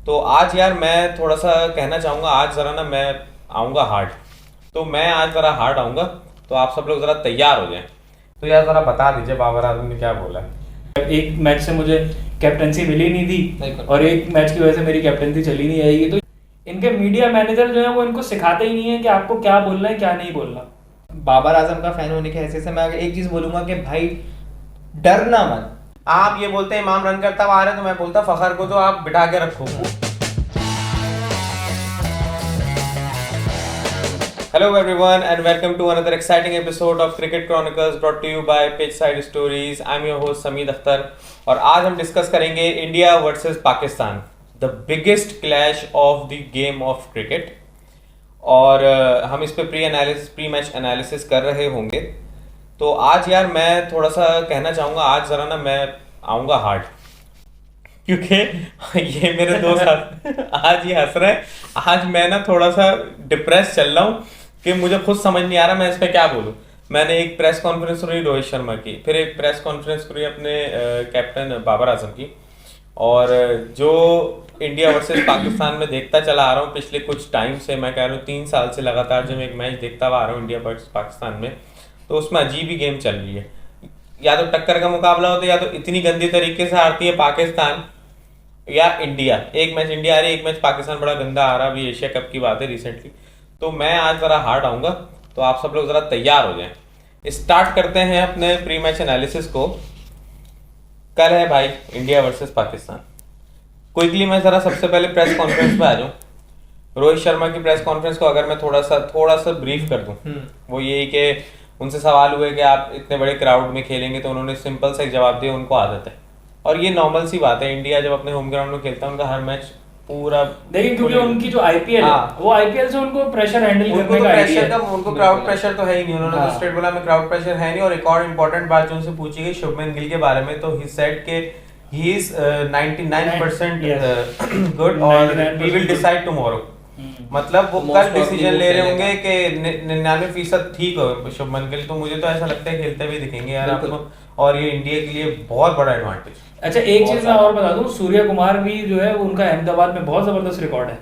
तो आज यार मैं थोड़ा सा कहना चाहूँगा, आज ज़रा ना मैं आऊँगा हार्ड। तो मैं आज ज़रा हार्ड आऊँगा, तो आप सब लोग ज़रा तैयार हो जाएं। तो यार ज़रा बता दीजिए बाबर आजम ने क्या बोला है। एक मैच से मुझे कैप्टनसी मिली नहीं थी और एक मैच की वजह से मेरी कैप्टनसी चली नहीं आएगी। तो इनके मीडिया मैनेजर जो है वो इनको सिखाते ही नहीं है कि आपको क्या बोलना है क्या नहीं बोलना। बाबर आजम का फैन होने के हैसियत से मैं अगर एक चीज बोलूंगा कि भाई डरना मत। आप ये बोलते हैं इमाम रन करता हुआ आ रहे, तो मैं बोलता फखर को तो आप बिठा के रखो। Hello everyone and welcome to another exciting episode of Cricket Chronicles brought to you by Pitchside Stories. I'm your host समीद Akhtar और आज हम डिस्कस करेंगे India versus Pakistan, the biggest clash of the game of cricket. और हम इस पे pre match analysis कर रहे होंगे। तो आज यार मैं थोड़ा सा कहना चाहूँगा, आज ज़रा ना मैं आऊँगा हार्ड, क्योंकि ये मेरे दोस्त आज ये हंस रहे हैं। आज मैं ना थोड़ा सा डिप्रेस चल रहा हूँ कि मुझे खुद समझ नहीं आ रहा मैं इस पर क्या बोलूँ। मैंने एक प्रेस कॉन्फ्रेंस सुनी रोहित शर्मा की, फिर एक प्रेस कॉन्फ्रेंस सुनी अपने कैप्टन बाबर आजम की, और जो इंडिया वर्सेस पाकिस्तान में देखता चला आ रहा हूँ पिछले कुछ टाइम से, मैं कह रहा हूँ 3 साल से लगातार जब एक मैच देखता हुआ आ रहा हूँ इंडिया वर्सेस पाकिस्तान में, तो उसमें अजीब ही गेम चल रही है। या तो टक्कर का मुकाबला होता है, या तो इतनी गंदी तरीके से हारती है पाकिस्तान या इंडिया। एक मैच इंडिया आ रही है, एक मैच पाकिस्तान बड़ा गंदा आ रहा, अभी एशिया कप की बात है रिसेंटली। तो मैं आज ज़रा हार्ड आऊँगा, तो आप सब लोग ज़रा तैयार हो जाएं। स्टार्ट करते हैं अपने प्री मैच एनालिसिस को। कल है भाई इंडिया वर्सेस पाकिस्तान। क्विकली मैं ज़रा सबसे पहले प्रेस कॉन्फ्रेंस पे आ जाऊँ। रोहित शर्मा की प्रेस कॉन्फ्रेंस को अगर मैं थोड़ा सा ब्रीफ कर दूँ, वो यही कि उनसे सवाल हुए कि आप इतने बड़े क्राउड में खेलेंगे, तो उन्होंने सिंपल सा एक जवाब दिया, उनको आदत है। और ये नॉर्मल सी बात है, इंडिया जब अपने होम ग्राउंड में खेलता है उनका हर मैच पूरा, लेकिन क्योंकि उनकी जो आईपीएल है वो आईपीएल से उनको प्रेशर हैंडल करने का आइडिया है। उनको क्राउड प्रेशर तो है ही नहीं। उन्होंने तो स्ट्रेट बोला में क्राउड प्रेशर है नहीं। और एक और इम्पोर्टेंट बात जो उनसे पूछी गई शुभमन गिल के बारे में, तो ही सेड के ही इज 99% गुड और वी विल डिसाइड टुमारो। मतलब वो कल डिसीजन ले रहे होंगे कि 99% ठीक हो शुभमन गिल। तो मुझे तो ऐसा लगता है खेलते हुए दिखेंगे यार आपको, और ये इंडिया के लिए बहुत बड़ा एडवांटेज। अच्छा, एक चीज मैं और बता दूं, सूर्य कुमार भी जो है उनका अहमदाबाद में बहुत जबरदस्त रिकॉर्ड है।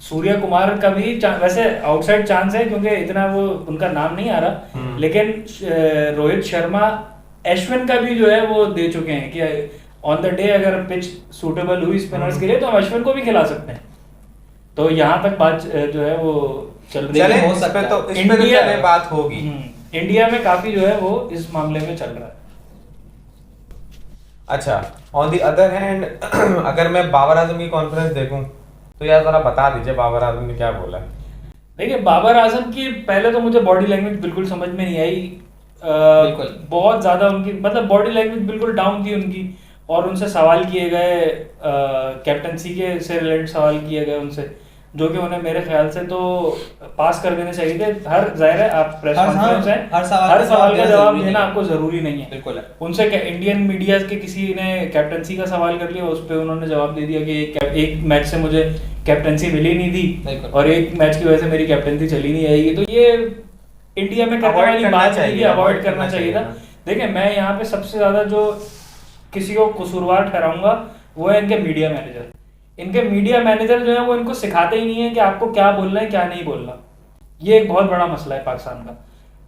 सूर्य कुमार का भी वैसे आउटसाइड चांस है क्योंकि इतना वो उनका नाम नहीं आ रहा, लेकिन रोहित शर्मा अश्विन का भी जो है वो दे चुके हैं कि ऑन द डे अगर पिच सूटेबल हुई स्पिनर्स के लिए तो हम अश्विन को भी खिला सकते हैं। तो यहाँ तक बात जो है वो चल रही है। हो सकता है तो इस पे तो बात होगी। इंडिया में काफी जो है वो इस मामले में चल रहा है। अच्छा, ऑन दी अदर हैंड अगर मैं बाबर आजम की कॉन्फ्रेंस देखूं, तो यार जरा बता दीजिए बाबर आजम ने क्या बोला है। देखिए, बाबर आजम की पहले तो मुझे बॉडी लैंग्वेज बिल्कुल समझ में नहीं आई। बहुत ज्यादा उनकी मतलब बॉडी लैंग्वेज बिल्कुल डाउन थी उनकी, और उनसे सवाल किए गए कैप्टनसी के से रिलेटेड सवाल किए गए उनसे, जो कि उन्हें मेरे ख्याल से तो पास कर देने चाहिए थे। हर जाहिर है आप प्रेस कॉन्फ्रेंस है, हर सवाल का जवाब देना आपको जरूरी नहीं है। बिल्कुल है। उनसे इंडियन मीडिया के किसी ने कैप्टनसी का सवाल कर लिया, उस पर उन्होंने जवाब दे दिया कि एक मैच से मुझे कैप्टनसी मिली नहीं थी और एक मैच की वजह से मेरी कैप्टनसी चली नहीं आएगी। तो ये इंडिया में करने वाली बात है, अवॉइड करना चाहिए था। देखिए, मैं यहाँ पे सबसे ज्यादा जो किसी को कसूरवार ठहराऊंगा वो है इनके मीडिया मैनेजर। इनके मीडिया मैनेजर जो है वो इनको सिखाते ही नहीं है कि आपको क्या बोलना है क्या नहीं बोलना। ये एक बहुत बड़ा मसला है पाकिस्तान का।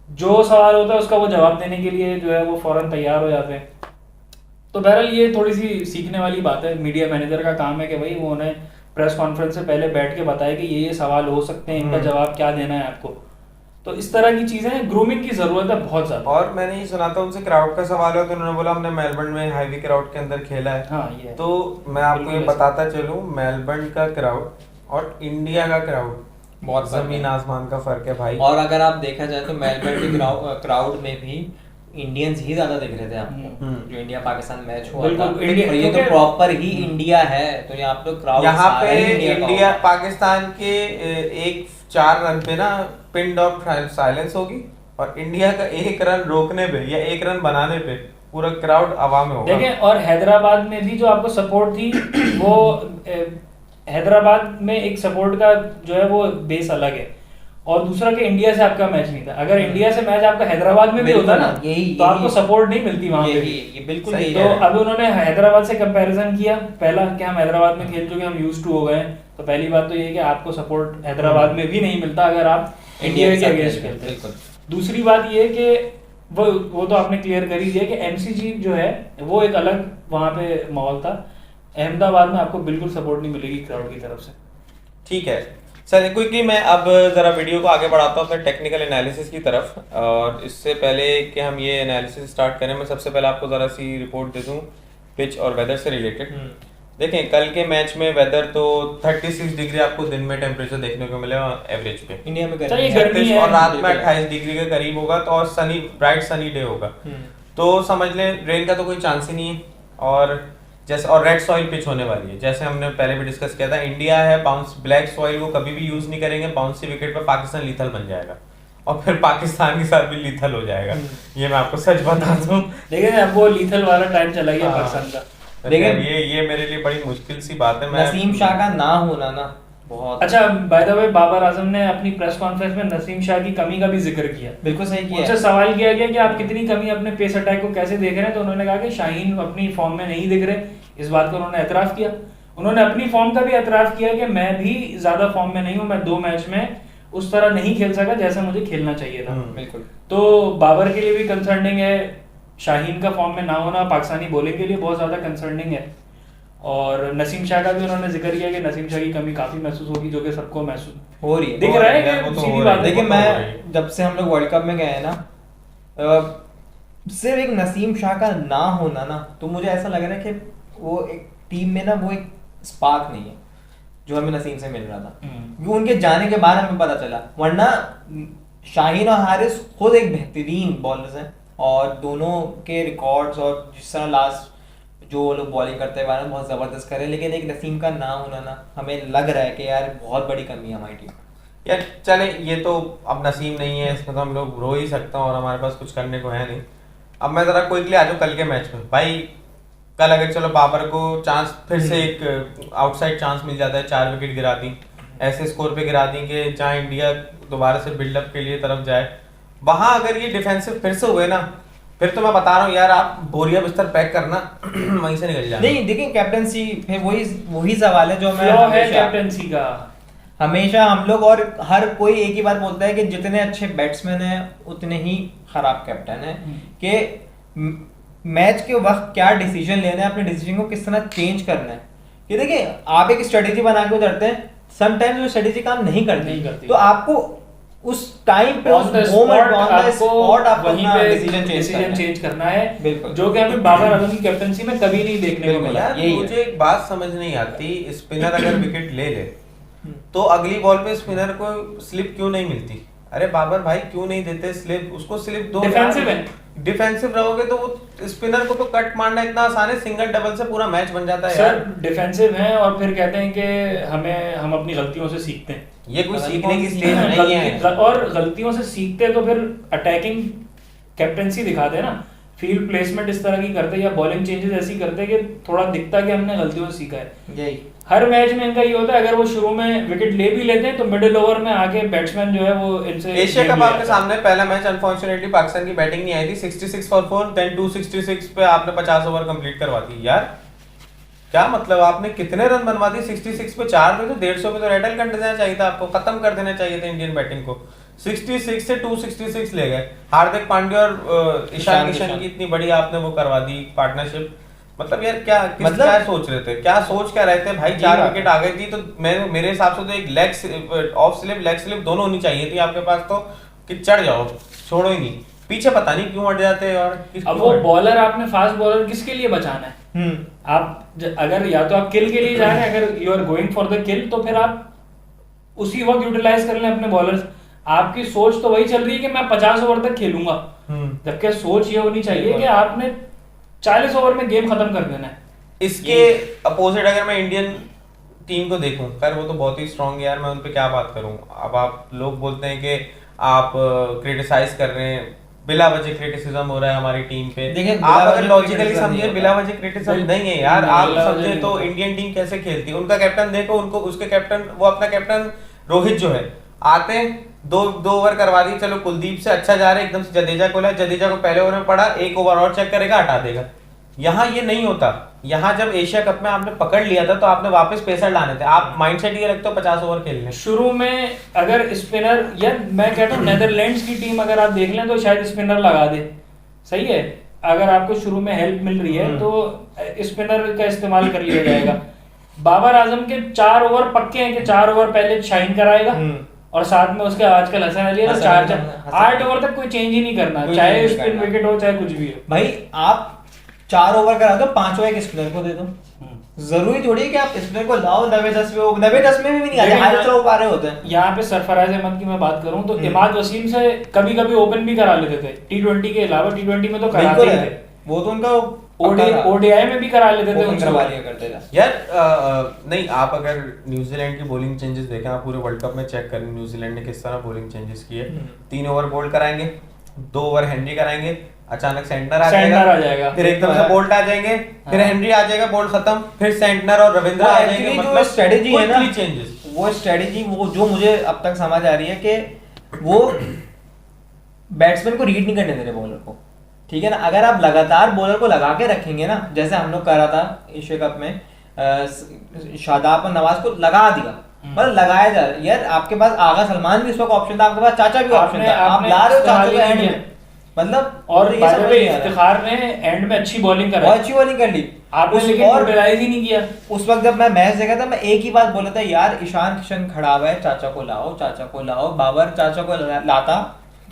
जो सवाल होता है उसका वो जवाब देने के लिए जो है वो फौरन तैयार हो जाते हैं। तो बहरहाल ये थोड़ी सी सीखने वाली बात है। मीडिया मैनेजर का काम है कि भाई वो उन्हें प्रेस कॉन्फ्रेंस से पहले बैठ के बताए कि ये सवाल हो सकते हैं, इनका जवाब क्या देना है आपको। तो इस तरह की चीजें, ग्रूमिंग की जरूरत है बहुत ज्यादा। और मैंने ये सुना था उनसे क्राउड का सवाल है, तो उन्होंने बोला हमने मेलबर्न में हैवी क्राउड के अंदर खेला है। हाँ, ये तो मैं आपको ये बताता चलूं, मेलबर्न का क्राउड और इंडिया का क्राउड बहुत जमीन आसमान का फर्क है भाई। और अगर आप देखा जाए तो मेलबर्न के क्राउड में भी इंडियंस ही ज्यादा दिख रहे थे आपको। जो इंडिया पाकिस्तान मैच हुआ था, ये तो प्रॉपर ही इंडिया है। तो यहाँ पे क्राउड, यहाँ पे इंडिया पाकिस्तान के एक 4 रन पे ना पिन ड्रॉप साइलेंस होगी, और इंडिया का 1 रन रोकने पे या 1 रन बनाने पे पूरा क्राउड अवाम में होगा। देखें, और हैदराबाद में भी जो आपको सपोर्ट थी वो हैदराबाद में एक सपोर्ट का जो है वो बेस अलग है, और दूसरा कि इंडिया से आपका मैच नहीं था। अगर इंडिया से मैच आपका हैदराबाद में भी होता ना तो आपको सपोर्ट नहीं मिलती वहां पे भी। बिल्कुल। तो अभी उन्होंने हैदराबाद से कंपैरिजन किया, पहला कि हम हैदराबाद में खेल चुके, हम यूज्ड टू हो गए, तो पहली बात तो ये है कि आपको सपोर्ट हैदराबाद में भी नहीं मिलता अगर आप इंडिया के अगेंस्ट खेलते हैं। दूसरी बात ये है कि वो तो आपने क्लियर कर ही दिया कि एमसीजी जो है वो एक अलग वहां पे माहौल था। अहमदाबाद में आपको बिल्कुल सपोर्ट नहीं मिलेगी क्राउड की तरफ से। ठीक है सर, क्विकली मैं अब जरा वीडियो को आगे बढ़ाता हूँ अपने टेक्निकल एनालिसिस की तरफ। और इससे पहले कि हम ये एनालिसिस स्टार्ट करें, मैं सबसे पहले आपको जरा सी रिपोर्ट दे दूँ पिच और वेदर से रिलेटेड। देखें कल के मैच में वेदर तो 36 डिग्री आपको दिन में टेम्परेचर देखने को मिलेगा एवरेज पे इंडिया में गर्मी है, और रात में 28 डिग्री के करीब होगा, तो और सनी ब्राइट सनी डे होगा। तो समझ लें रेन का तो कोई चांस ही नहीं है। और जैसे और रेड सॉइल पिच होने वाली है, जैसे हमने पहले भी डिस्कस किया था। इंडिया है बाउंस ब्लैक सॉइल को कभी भी यूज नहीं करेंगे, बाउंसी विकेट पर पाकिस्तान लीथल बन जाएगा और फिर पाकिस्तान के साथ भी लीथल हो जाएगा। ये मैं आपको सच बता दूं। लेकिन अब वो लीथल वाला टाइम चला गया पाकिस्तान का। लेकिन ये मेरे लिए बड़ी मुश्किल सी बात है। नसीम शाह का ना होना ना बहुत अच्छा। By the way Babar Azam ने अपनी प्रेस कॉन्फ्रेंस में नसीम शाह की कमी का भी जिक्र किया। बिल्कुल सही किया। उनसे सवाल किया गया कि आप कितनी कमी अपने पेस अटैक को कैसे देख रहे हैं, तो उन्होंने कहा कि शाहीन अपनी फॉर्म में नहीं दिख रहे। इस बात को उन्होंने एतराफ किया। उन्होंने अपनी फॉर्म का भी एतराफ किया कि मैं भी ज्यादा फॉर्म में नहीं हूं, मैं 2 मैच में उस तरह नहीं खेल सका जैसा मुझे खेलना चाहिए था। बिल्कुल। तो बाबर के लिए भी कंसर्निंग है, शाहीन का फॉर्म में ना होना पाकिस्तानी बॉलिंग के लिए बहुत ज्यादा कंसर्निंग है। और नसीम शाह का भी उन्होंने जिक्र किया कि नसीम शाह की कमी काफी महसूस होगी, जो कि सबको महसूस हो रही है, दिख रहा है कि सीधी बात है। देखिए मैं जब से हम लोग वर्ल्ड कप में गए हैं ना, सिर्फ एक नसीम शाह का ना होना ना, तो मुझे ऐसा लग रहा है कि वो एक टीम में ना वो एक स्पार्क नहीं है जो हमें नसीम से मिल रहा था। वो उनके जाने के बाद हमें पता चला, वरना शाहीन और हारिस खुद एक बेहतरीन बॉलर्स हैं और दोनों के रिकॉर्ड्स और जिस तरह लास्ट जो लोग बॉलिंग करते हैं बहुत ज़बरदस्त करे, लेकिन एक नसीम का ना होना ना हमें लग रहा है कि यार बहुत बड़ी कमी है हमारी टीम। यार चले ये तो अब नसीम नहीं है, इसमें तो हम लोग रो ही सकते हैं और हमारे पास कुछ करने को है नहीं। अब मैं ज़रा क्विकली आ जाऊँ कल के मैच में। भाई कल अगर चलो बाबर को चांस फिर से एक आउटसाइड चांस मिल जाता है, 4 विकेट गिरा दी, ऐसे स्कोर पे गिरा दी कि जहाँ इंडिया दोबारा से बिल्डअप के लिए तरफ जाए, वहां अगर ये डिफेंसिव फिर से हुए ना, फिर तो मैं बता रहा हूँ यार आप बोरिया बिस्तर पैक करना वहीं से निकल जाना। नहीं देखिए कैप्टनसी है, वही सवाल है जो मैं कैप्टनसी का हमेशा हम लोग और हर कोई एक ही बात बोलता है कि जितने अच्छे बैट्समैन हैं उतने ही खराब कैप्टन है। कि मैच के वक्त क्या डिसीजन लेना है, अपने डिसीजन को किस तरह चेंज करना है। कि देखिए आप एक स्ट्रेटेजी बना के उतरते हैं, समटाइम्स वो स्ट्रेटेजी काम नहीं करती, तो आपको उस टाइम पे उस मोमेंट ऑन द स्पॉट आपको वहीं पे डिसीजन चेंज करना है, जो कि हमें बाबर आजम की कैप्टनसी में कभी नहीं देखने को मिला। मुझे एक बात समझ नहीं आती, स्पिनर अगर विकेट ले ले तो अगली बॉल पे स्पिनर को स्लिप क्यों नहीं मिलती? अरे बाबर भाई क्यों नहीं देते स्लिप? उसको स्लिप दो। डिफेंसिव रहोगे तो वो स्पिनर को तो कट मारना इतना आसान है, सिंगल डबल से पूरा मैच बन जाता है। सर डिफेंसिव हैं और फिर कहते हैं कि हम अपनी गलतियों से सीखते हैं। ये कोई सीखने की स्टेज नहीं है। और गलतियों से सीखते तो फिर अटैकिंग कैप्टनसी दिखाते हैं ना, फील्ड प्लेसमेंट इस तरह की करते या बॉलिंग चेंजेस ऐसी करते कि थोड़ा दिखता कि हमने गलतियों से सीखा है। यही हर मैच में इनका ये होता है, अगर वो शुरू में विकेट ले भी लेते हैं तो मिडिल ओवर में आके बैट्समैन जो है वो इनसे एशिया कप आपके सामने पहला मैच अनफॉर्चुनेटली पाकिस्तान की बैटिंग नहीं आई थी, 66 फॉर 4 देन 266 पे आपने 50 ओवर कंप्लीट करवा दी। यार क्या मतलब आपने कितने रन बनवा दिए? 66 पे 4 पे तो 150 पे तो रेडल कर देना चाहिए था, आपको खत्म कर देना चाहिए था इंडियन बैटिंग को। 66 से 266 ले गए। हार्दिक पांड्या और ईशान किशन की इतनी बड़ी आपने वो करवा दी पार्टनरशिप। मतलब यार क्या क्या सोच रहे थे, क्या सोच क्या रहे थे भाई? 4 विकेट आ गई थी तो मेरे हिसाब से तो एक leg of slip leg slip दोनों होनी चाहिए थी आपके पास, तो कि चढ़ जाओ, छोड़ो ही नहीं। पीछे पता नहीं क्यों हट जाते हैं। और अब वो बॉलर आपने फास्ट बॉलर किसके लिए बचाना है? आप अगर या तो आप किल के लिए जा रहे हैं, अगर you are going for the kill तो फिर आप उसी वक्त यूटिलाइज कर लें अपने बॉलर्स। आपकी सोच तो वही चल रही है कि मैं 50 ओवर तक खेलूंगा, जबकि सोच ये होनी चाहिए कि आपने 40 ओवर में गेम खत्म कर देना है। इसके अपोजिट अगर मैं इंडियन टीम को देखूं, खैर वो तो बहुत ही स्ट्रांग है यार, मैं उन पे क्या बात करूं। अब आप लोग बोलते हैं कि आप क्रिटिसाइज कर रहे हैं, बिला वजह क्रिटिसिज्म हो रहा है हमारी टीम पे। आप अगर लॉजिकली समझे बिला वजह क्रिटिसिज्म नहीं है यार, आप समझे तो इंडियन टीम कैसे खेलती है। उनका कैप्टन देखो, उनको उसके कैप्टन वो अपना कैप्टन रोहित जो है आते दो ओवर करवा दी, चलो कुलदीप से अच्छा जा रहे, एकदम से जडेजा को लाया, जडेजा को पहले ओवर में पड़ा, एक ओवर और चेक करेगा, हटा देगा। यहाँ ये नहीं होता। यहाँ जब एशिया कप में आपने पकड़ लिया था तो आपने वापस पेसर लाने थे। आप माइंडसेट ये रखते हो 50 ओवर खेलने। शुरू में अगर स्पिनर, या मैं कहता हूँ नेदरलैंड्स की टीम अगर आप देख लें तो शायद स्पिनर लगा दे, सही है, अगर आपको शुरू में हेल्प मिल रही है तो स्पिनर का इस्तेमाल कर लिया जाएगा। बाबर आजम के 4 ओवर पक्के हैं कि 4 ओवर पहले शाइन कराएगा और साथ में उसके आजकल हसन अली है ना 8 ओवर तक कोई चेंज ही नहीं करना, चाहे स्पिन विकेट हो चाहे कुछ भी हो। भाई आप 4 ओवर करा दो, 5 ओवर एक स्पिनर को दे दो। जरूरी थोड़ी है कि आप स्पिनर को लाओ 90-10 में, 90-10 में भी नहीं आते, हाई थ्रो पा रहे होते हैं। यहाँ पे सरफराज अहमद की मैं बात करूं तो इमाद वसीम से कभी कभी ओपन भी करा लेते थे, T20 के अलावा। T20 में तो कराते ही थे, वो तो उनका ओडीआई में भी करा लेते थे, करवा लिया करते थे यार। नहीं, आप अगर न्यूजीलैंड की बॉलिंग चेंजेस देखें, आप पूरे वर्ल्ड कप में चेक करें न्यूजीलैंड ने किस तरह बॉलिंग चेंजेस किए। 3 ओवर बोल्ट कराएंगे, 2 ओवर हेनरी कराएंगे, अचानक सेंटनर आ जाएगा, फिर एकदम से बोल्ट आ जाएंगे, फिर हेनरी आ जाएगा, बोल्ट खत्म, फिर सेंटनर और रविंद्र आ जाएंगे। मतलब स्ट्रेटेजी है ना, चेंजेस, वो स्ट्रेटेजी वो जो मुझे अब तक समझ आ रही है कि वो बैट्समैन को रीड नहीं करने दे रहे बॉलर को, ठीक है ना। अगर आप लगातार बॉलर को लगा के रखेंगे ना, जैसे हम लोग कर रहा था एशिया कप में, शादाब और नवाज को लगा दिया, मतलब लगाया जा रहा है यार। आपके पास आगा सलमान भी इस वक्त ऑप्शन था, आपके पास चाचा भी ऑप्शन था, आप ला रहे हो चाचा को एंड में, मतलब। और ये सब इफ्तिखार ने एंड में अच्छी बॉलिंग करी, बहुत अच्छी बॉलिंग कर ली आपने, लेकिन यूटिलाइज ही नहीं किया। उस वक्त जब मैं मैच देखा था, मैं एक ही बात बोला था यार, ईशान किशन खड़ा हुआ है, चाचा को लाओ, चाचा को लाओ। बाबर चाचा को लाता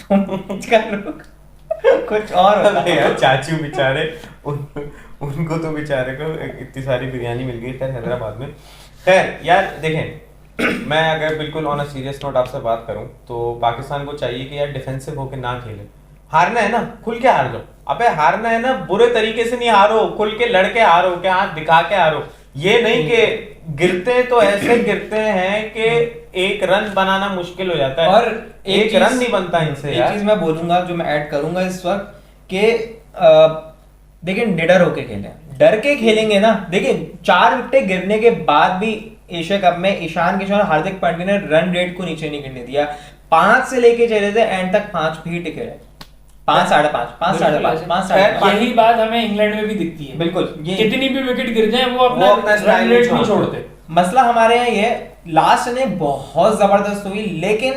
तो कुछ और यार, चाचू बेचारे, उनको तो बेचारे को इतनी सारी बिरयानी मिल गई खैर हैदराबाद में। खैर यार देखें, मैं अगर बिल्कुल ऑन अ सीरियस नोट आपसे बात करूं तो पाकिस्तान को चाहिए कि यार डिफेंसिव होके ना खेले। हारना है ना, खुल के हार जाओ। अबे हारना है ना, बुरे तरीके से नहीं हारो, खुल के लड़के हारो, के हाथ दिखा के हारो। ये नहीं कि गिरते तो ऐसे गिरते हैं कि एक रन बनाना मुश्किल हो जाता है, और एक रन नहीं बनता इनसे। एक चीज मैं बोलूंगा जो मैं ऐड करूंगा इस वक्त कि देखिए निडर होके खेलें, डर के खेलेंगे ना। देखिए 4 विकेट गिरने के बाद भी एशिया कप में ईशान किशन और हार्दिक पांड्या ने रन रेट को नीचे नहीं गिरने दिया। 5 से लेके चले थे एंड तक 5 भी टिके रहे, 5 साढ़े 5 यही बात हमें इंग्लैंड में भी दिखती है। बिल्कुल, कितनी भी विकेट गिर जाए वो अपना रन रेट नहीं छोड़ते। मसला हमारे यहाँ ये लास्ट इनिंग बहुत जबरदस्त हुई, लेकिन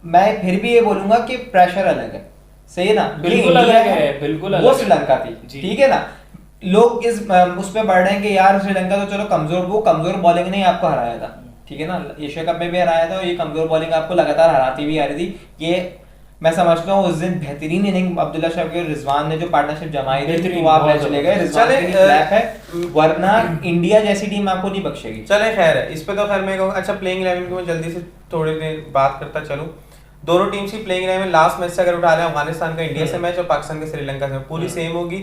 मैं फिर भी ये बोलूंगा कि प्रेशर अलग है, सही है ना। बिल्कुल अलग है, बिल्कुल अलग। वो श्रीलंका थी, ठीक है ना। लोग इस उस पे बढ़ रहे हैं कि यार श्रीलंका तो चलो कमजोर, वो कमजोर बॉलिंग ने आपको हराया था, ठीक है ना। एशिया कप में भी हराया था, और ये कमजोर बॉलिंग आपको लगातार हराती भी आ रही थी। ये मैं समझता हूँ उस दिन बेहतरीन इनिंग अब्दुल्ला शफी और रिजवान ने जो पार्टनरशिप जमाई थी वो आप चले गए। रिजवान की फ्लैप है, वरना इंडिया जैसी टीम आपको नहीं बख्शेगी। चले खैर है, इस पे तो खैर मैं कहूँगा। अच्छा, प्लेइंग 11 की मैं जल्दी से थोड़ी देर बात करता चलूँ। दोनों टीम्स की प्लेइंग 11 लास्ट मैच से अगर उठा लें, अफगानिस्तान का इंडिया से मैच और पाकिस्तान का श्रीलंका से, पूरी सेम होगी।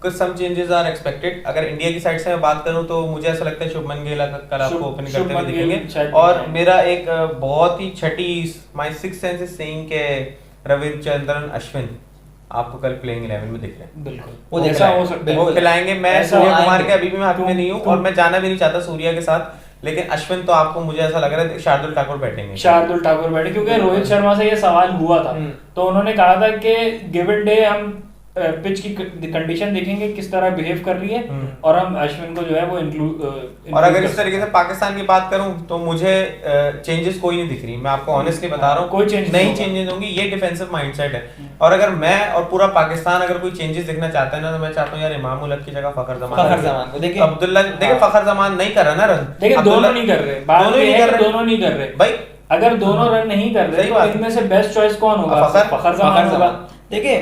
कुछ सम चेंजेस आर एक्सपेक्टेड। अगर इंडिया की साइड से मैं बात करूं तो मुझे ऐसा लगता है शुभमन गिल कल आपको ओपन करते हुए दिखेंगे। और मेरा एक बहुत ही छठी my sixth sense is saying के रविचंद्रन अश्विन आपको कल प्लेइंग 11 में दिख रहे हैं। बिल्कुल, वो जैसा हो सकता है वो खिलाएंगे। मैं सूर्य कुमार के अभी भी मैं हाथ में नहीं हूँ और मैं जाना भी नहीं चाहता सूर्या के साथ, लेकिन अश्विन तो आपको मुझे ऐसा लग रहा है शार्दुल ठाकुर बैठेंगे। शार्दुल ठाकुर बैठे, क्योंकि रोहित शर्मा से ये सवाल हुआ था तो उन्होंने कहा था कि गिवन डे हम पिच की कंडीशन देखेंगे किस तरह बिहेव कर रही है और हम अश्विन को जो है वो इंक्लूड। और अगर इस तरीके से पाकिस्तान की बात करूं तो मुझे चेंजेस कोई नहीं दिख रही। मैं आपको ऑनेस्टली बता रहा हूं, कोई चेंजेस होंगी। ये डिफेंसिव माइंडसेट है। और अगर मैं और पूरा पाकिस्तान अगर कोई चेंजेस देखना चाहता है ना, तो मैं चाहता हूं यार इमाम उल हक की जगह फखर जमान को देखिए। अब्दुल्ला देखिए, फखर जमान नहीं कर रहा ना रन, देखिए दोनों नहीं कर रहे, दोनों नहीं कर रहे भाई। अगर दोनों रन नहीं कर रहे तो इनमें से बेस्ट चॉइस कौन होगा? फखर जमान होगा। देखिए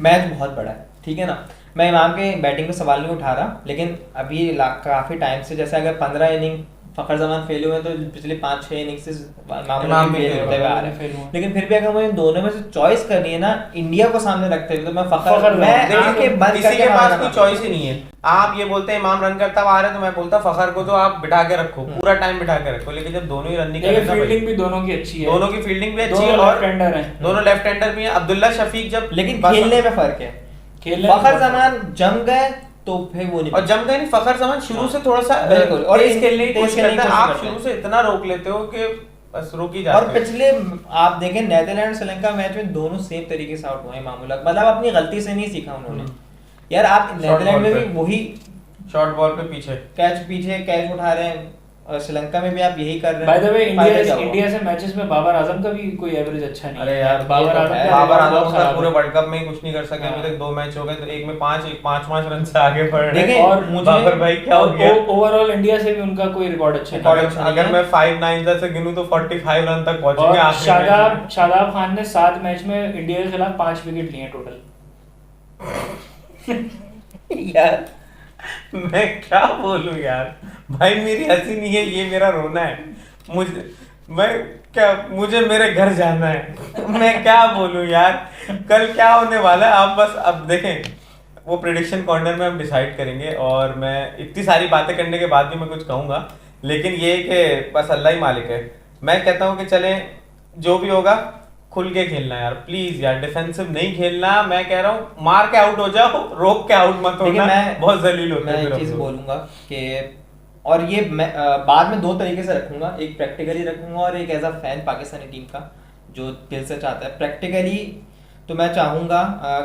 मैच बहुत बड़ा है, ठीक है ना। मैं इमाम के बैटिंग पे सवाल नहीं उठा रहा, लेकिन अभी काफी टाइम से, जैसे अगर 15 इनिंग फखर जमान फेल हुए तो पिछले 5-6 इनिंग से इमाम फेल होते हुए आ रहे हैं। लेकिन फिर भी अगर मुझे दोनों में से चॉइस करनी है ना, इंडिया को सामने रखते हुए, तो मैं फखर किसी के पास कोई चॉइस ही नहीं है। आप ये बोलते हैं इमाम रन करता हुआ आ रहा है, तो मैं बोलता फखर को तो आप बिठा के रखो, पूरा टाइम बिठा के रखो। लेकिन जब दोनों ही रन नहीं कर रहे, फील्डिंग भी दोनों की अच्छी है, दोनों की फील्डिंग भी अच्छी है और दोनों लेफ्ट हैंडर भी है। अब्दुल्ला शफीक जब, लेकिन खेलने में फर्क है। फखर जमान जम गए तो फिर वो नहीं, और जम गए नहीं। फखर जमान शुरू से थोड़ा सा बिल्कुल और इस खेलने की कोशिश करता है। आप शुरू से इतना रोक लेते हो कि बस रुक ही और जाते हैं। पिछले आप देखें नीदरलैंड श्रीलंका मैच में दोनों सेम तरीके से आउट हुए हैं मामूला, मतलब अपनी गलती से नहीं सीखा उन्होंने। यार आप नीदरलैंड में भी वही शॉर्ट बॉल पे पीछे कैच उठा रहे हैं, और श्रीलंका में भी आप यही कर रहे हैं। बाय द वे फायदा क्या हुआ? इंडिया से मैचेस में बाबर आजम का भी कोई एवरेज अच्छा नहीं अरे है। यार बाबर आजम का बाबर record बहुत आजम खराब पूरे है। वर्ल्ड कप में ही कुछ नहीं कर सके। अभी तक 2 मैच हो गए, तो एक में 5 रन से आगे बढ़ रहे देखिए, हैं। और मुझे बाबर भाई क्या हो गया? ओवरऑल इंडिया से भी उनका कोई रिकॉर्ड अच्छा नहीं है। अगर मैं 5-9 से गिनूं तो 45 रन तक पहुंचेंगे और आखिरी मैच में। शादाब खान ने 7 मैच में इंडिया के खिलाफ 5 विकेट लिए टोटल। यार मैं क्या बोलूं यार, भाई मेरी हंसी नहीं है, ये मेरा रोना है। मुझे मेरे घर जाना है। मैं क्या बोलूं यार, कल क्या होने वाला है आप बस अब देखें। वो प्रेडिक्शन कॉर्नर में हम डिसाइड करेंगे, और मैं इतनी सारी बातें करने के बाद भी मैं कुछ कहूंगा, लेकिन ये कि बस अल्लाह ही मालिक है। मैं कहता हूँ कि चलें, जो भी होगा खुल के खेलना यार, प्लीज यार, डिफेंसिव नहीं खेलना। मैं कह रहा हूँ मार के आउट हो जाओ, रोक के आउट मत होना। मैं बहुत जलील होते मैं हैं एक फिर चीज हम लोग। बोलूंगा कि, और ये मैं बाद में 2 तरीके से रखूंगा, एक प्रैक्टिकली रखूंगा और एक as a fan Pakistani team का जो दिल से चाहता है। प्रैक्टिकली तो मैं चाहूंगा,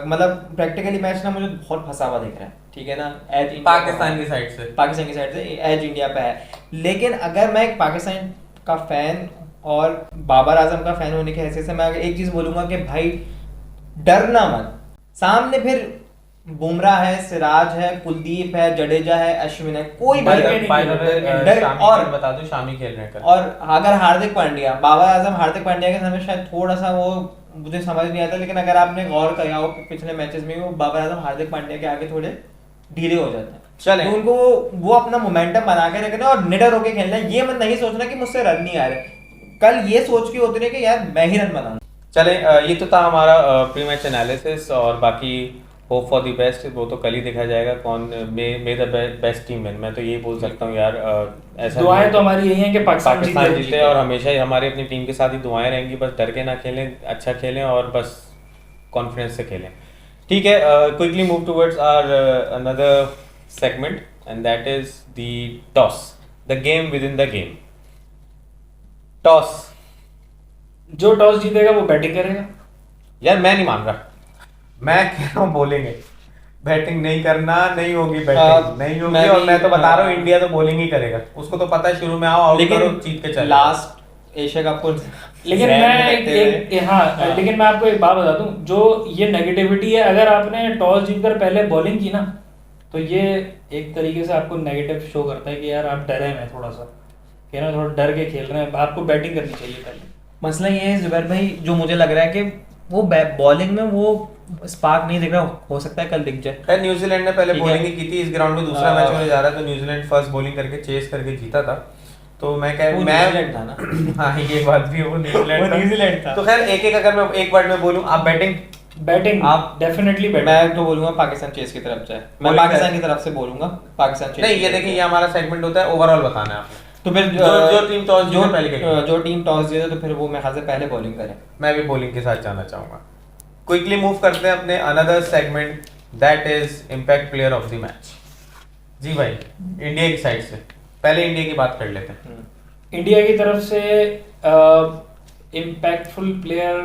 मतलब प्रैक्टिकली मैच ना मुझे बहुत फंसा हुआ दिख रहा है, ठीक है ना, एज पाकिस्तान की साइड से एज इंडिया पे है। लेकिन अगर मैं एक पाकिस्तान का फैन और बाबर आजम का फैन होने की हैसियत से मैं अगर एक चीज बोलूंगा कि भाई डरना मत। सामने फिर बुमराह है, सिराज है, कुलदीप है, जडेजा है, अश्विन है, कोई डर के भी नहीं। और बता दो शामी खेल रहे हैं कल। और अगर हार्दिक पांड्या, बाबर आजम हार्दिक पांड्या के समय शायद थोड़ा सा वो मुझे समझ नहीं आता, लेकिन अगर आपने गौर किया हो पिछले मैचेस में वो बाबर आजम हार्दिक पांड्या के आगे थोड़े ढीले हो जाते हैं। चलें। तो उनको वो अपना मोमेंटम बना के रखना और निडर होके खेलना है। ये मत नहीं सोचना कि मुझसे रन नहीं आ रहे, कल ये सोच के होते रहे कि यार मैं ही रन बनाऊं। चले, ये तो था हमारा प्री मैच एनालिसिस, और बाकी होप फॉर द बेस्ट वो तो कल ही देखा जाएगा कौन मे द बेस्ट टीम विन। मैं तो यही बोल सकता हूँ यार, ऐसा दुआएं तो हमारी यही हैं कि पाकिस्तान जीते, और हमेशा ही हमारी अपनी टीम के साथ ही दुआएं रहेंगी। बस डर के ना खेलें, अच्छा खेलें और बस कॉन्फिडेंस से खेलें। ठीक है, quickly move towards our another segment, and that is the toss, the game within the game. Toss, जो टॉस जीतेगा वो बैटिंग करेगा। यार मैं नहीं मान रहा, मैं कह रहा हूँ बोलेंगे, बैटिंग नहीं करना, नहीं होगी बैटिंग, नहीं होगी। और मैं तो बता रहा हूँ इंडिया तो बॉलिंग ही करेगा, उसको तो पता है शुरू में आओ आउट करो जीत के चले। लास्ट एशिया कप को लेकिन लेकिन मैं आपको एक बात बता दूं, जो ये नेगेटिविटी है, अगर आपने टॉस जीतकर पहले बॉलिंग की ना, तो ये एक तरीके से आपको नेगेटिव शो करता है कि यार आप डरे हैं थोड़ा सा, कि ना थोड़ा डर के खेल रहे हैं, आपको बैटिंग करनी चाहिए पहले। मसला ये है जुबैर भाई, जो मुझे लग रहा है कि वो बॉलिंग में वो स्पार्क नहीं दिख रहा, हो सकता है कल दिख जाए। न्यूजीलैंड ने पहले बॉलिंग ही की थी इस ग्राउंड में, दूसरा मैच होने जा रहा है तो न्यूजीलैंड फर्स्ट बॉलिंग करके चेस करके जीता था। तो मैं न्यूजीलैंड था ना। हाँ ये बात भी, वो न्यूजीलैंड था। तो खैर एक अगर मैं एक वर्ड में बोलूं, आप बैटिंग आप डेफिनेटली बैटिंग। मैं तो बोलूंगा पाकिस्तान चेस की तरफ जाए, मैं पाकिस्तान की तरफ से बोलूंगा पाकिस्तान चेस। नहीं ये देखिए, ये हमारा सेगमेंट होता है, ओवरऑल बताना है आपने। तो फिर जो टीम टॉस जीते पहले करेगी। जो टीम टॉस जीते तो फिर वो मेरे ख्याल से पहले बॉलिंग करे। मैं भी बॉलिंग के साथ जाना चाहूंगा। क्विकली मूव करते हैं अपने another segment, that is impact player of the match. जी भाई, इंडिया की साइड से पहले इंडिया की बात कर लेते हैं। इंडिया की तरफ से इम्पैक्टफुल प्लेयर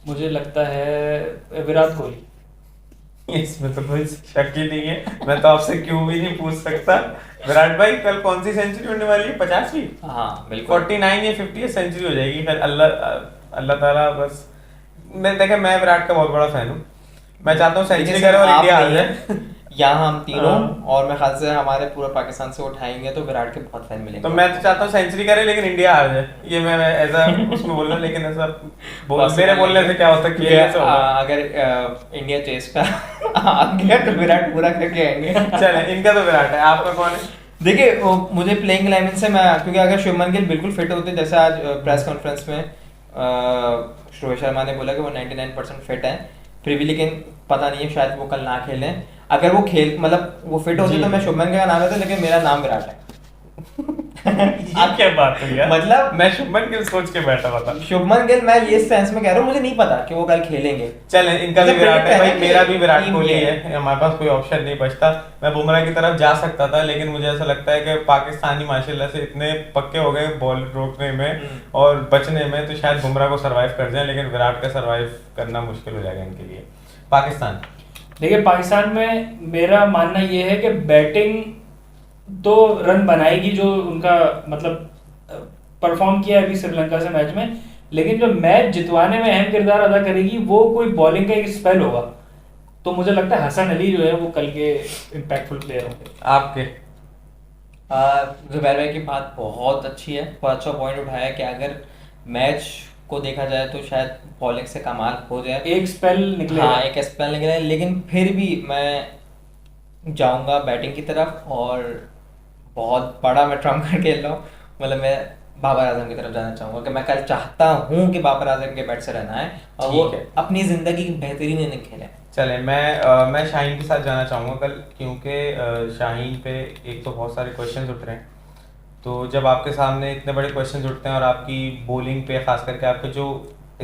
मुझे लगता है विराट कोहली। इसमें तो कोई शक ही नहीं है, मैं तो आपसे क्यों भी नहीं पूछ सकता। विराट भाई कल कौन सी सेंचुरी होने वाली है? 50वीं? हाँ बिल्कुल, 49 या 50 सेंचुरी हो जाएगी। फिर अल्लाह ताला बस, मैं विराट का बहुत बड़ा फैन हूँ। मैं चाहता हूँ सेंचुरी करे और इंडिया आ जाए। यहाँ हम तीनों और मैं ख्याल से हमारे पूरा पाकिस्तान से उठाएंगे तो विराट के बहुत फैन मिलेंगे। तो मैं तो चाहता हूँ सेंचुरी करे लेकिन इंडिया आ जाए, ये मैं ऐसा उसमें बोल रहा हूँ, लेकिन ऐसा मेरे बोलने से क्या होता है, अगर इंडिया चेस पे आ गया तो विराट पूरा करके आएंगे। चले, इनका तो विराट है, आपका कौन है? देखिए मुझे प्लेइंग 11 से मैं, क्योंकि अगर शुभमन गिल बिल्कुल फिट होते, जैसे आज प्रेस कॉन्फ्रेंस में रोहित शर्मा ने बोला कि वो 99% फिट है, फिर भी लेकिन पता नहीं है शायद वो कल ना खेलें। अगर वो मतलब वो फिट होते तो मैं शुभमन का नाम लेता, लेकिन मेरा नाम विराट है। आप क्या बात हुई यार, मतलब मैं शुभमन गिल सोच के बैठा हुआ था। शुभमन गिल, मैं ये सेंस में कह रहा हूँ, मुझे नहीं पता कि वो कल खेलेंगे। चलें, इनका भी मतलब विराट है भाई, कि मेरा भी विराट टीम कोहली ये है, हमारे पास कोई ऑप्शन नहीं बचता। मैं बुमराह की तरफ जा सकता था, लेकिन मुझे ऐसा लगता है कि पाकिस्तानी माशाल्लाह से इतने पक्के हो गए बॉल रोकने में और बचने में, तो शायद बुमराह को सरवाइव कर जाए, लेकिन विराट का सरवाइव करना मुश्किल हो जाएगा इनके लिए। पाकिस्तान, देखिए पाकिस्तान में मेरा मानना ये है कि बैटिंग तो रन बनाएगी, जो उनका मतलब परफॉर्म किया है अभी श्रीलंका से मैच में, लेकिन जो मैच जितवाने में अहम किरदार अदा करेगी वो कोई बॉलिंग का एक स्पेल होगा। तो मुझे लगता है हसन अली जो है वो कल के इम्पैक्टफुल प्लेयर होंगे। आपके? जुबैर भाई की बात बहुत अच्छी है, बहुत अच्छा पॉइंट उठाया कि अगर मैच को देखा जाए तो शायद बॉलिंग से कमाल हो जाए, एक स्पेल निकले। हाँ एक स्पेल निकले, लेकिन फिर भी मैं जाऊंगा बैटिंग की तरफ और बहुत बड़ा मैं ट्रम्प कार्ड खेल रहा हूँ। मतलब मैं बाबर आजम की तरफ जाना चाहूंगा कि मैं कल चाहता हूँ कि बाबर आजम के बैट से रहना है और वो ठीक है। अपनी जिंदगी की बेहतरीन इनिंग खेले। चले, मैं शाहीन के साथ जाना चाहूँगा कल, क्योंकि शाहीन पे एक तो बहुत सारे क्वेश्चंस उठ रहे हैं। तो जब आपके सामने इतने बड़े क्वेश्चंस उठते हैं और आपकी बॉलिंग पे खास करके आपके जो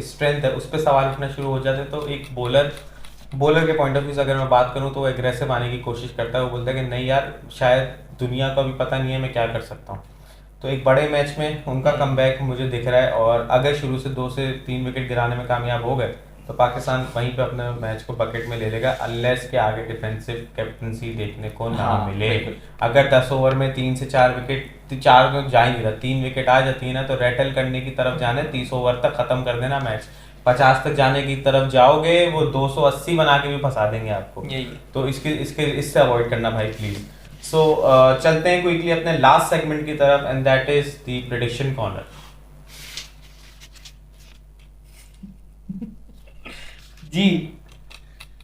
स्ट्रेंथ है उस पर सवाल उठना शुरू हो जाते हैं, तो एक बॉलर के पॉइंट ऑफ व्यू से अगर मैं बात करूँ तो वो एग्रेसिव आने की कोशिश करता है। वो बोलता है कि नहीं यार, शायद दुनिया को अभी पता नहीं है मैं क्या कर सकता हूँ। तो एक बड़े मैच में उनका कमबैक मुझे दिख रहा है, और अगर शुरू से 2 से 3 विकेट गिराने में कामयाब हो गए तो पाकिस्तान वहीं पे अपने मैच को बकेट में ले लेगा, अनलेस के आगे डिफेंसिव कैप्टनसी देखने को ना मिले। अगर 10 ओवर में 3 से 4 विकेट, 4 तो जा ही नहीं रहा, 3 विकेट आ जाती है ना, तो रेटल करने की तरफ जाने, 30 ओवर तक खत्म कर देना मैच। 50 तक जाने की तरफ जाओगे वो 280 बना के भी फंसा देंगे आपको। तो इससे अवॉइड करना भाई प्लीज। सो चलते हैं क्विकली अपने लास्ट सेगमेंट की तरफ, and that is the prediction corner. जी,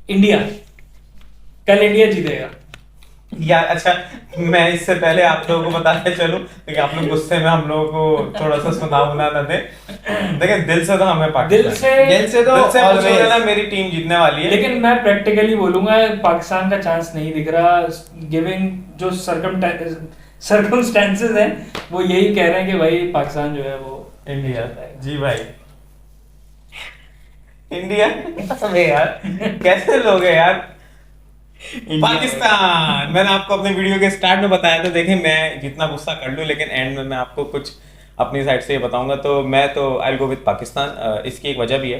इंडिया, कल इंडिया जीतेगा। यार अच्छा, मैं इससे पहले आप लोगों को बताते चलूं, लेकिन आप लोग गुस्से में हम लोगों को थोड़ा सा सुना ना दे। देखिए दिल से तो हमें पाकिस्तान, दिल से पूछोगे ना, मेरी टीम जीतने वाली है। लेकिन मैं प्रैक्टिकली बोलूंगा पाकिस्तान का चांस नहीं दिख रहा, गिविंग जो सर्कमस्टेंसेस हैं वो यही कह रहे हैं कि भाई पाकिस्तान जो है वो इंडिया। जी भाई, इंडिया। अबे यार कैसे लोग हैं यार, पाकिस्तान। मैंने आपको अपने वीडियो के स्टार्ट में बताया था, देखें मैं जितना गुस्सा कर लूं, लेकिन एंड में मैं आपको कुछ अपनी साइड से ये बताऊंगा। तो मैं तो आई गो विद पाकिस्तान। इसकी एक वजह भी है,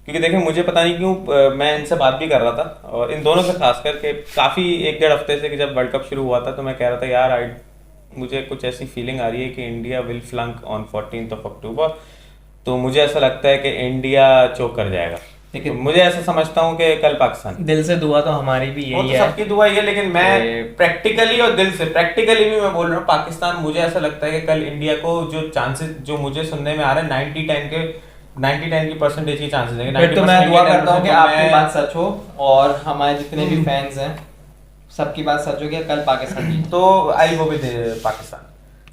क्योंकि देखें मुझे पता नहीं क्यों मैं इनसे बात भी कर रहा था, और इन दोनों से खास करके काफ़ी 1-1.5 हफ्ते से कि जब वर्ल्ड कप शुरू हुआ था, तो मैं कह रहा था यार मुझे कुछ ऐसी फीलिंग आ रही है कि इंडिया विल फ्लंक ऑन 14 अक्टूबर। तो मुझे ऐसा लगता है कि इंडिया चोक कर जाएगा। लेकिन मुझे ऐसा समझता हूँ कि कल पाकिस्तान। दिल से दुआ तो हमारी भी यही है, सबकी दुआ ही है, लेकिन मैं प्रैक्टिकली और दिल से प्रैक्टिकली भी मैं बोल रहा हूँ पाकिस्तान। मुझे ऐसा लगता है कि कल इंडिया को जो चांसेस जो मुझे सुनने में आ रहे हैं 90-10 की परसेंटेज की चांसेस देंगे। फिर तो मैं दुआ करता हूँ कि आपकी बात सच हो और हमारे जितने भी फैंस हैं सबकी बात सच हो कि कल पाकिस्तान जीते। तो आई गो विद पाकिस्तान।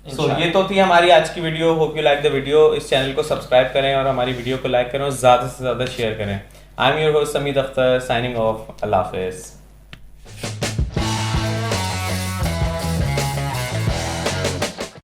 सो ये तो थी हमारी आज की video. Hope you like the video. इस चैनल को सब्सक्राइब करें और हमारी वीडियो को लाइक करें और ज़्यादा से ज़्यादा शेयर करें। I am your host Sameed Akhtar, signing off. अल्लाह हाफिज़।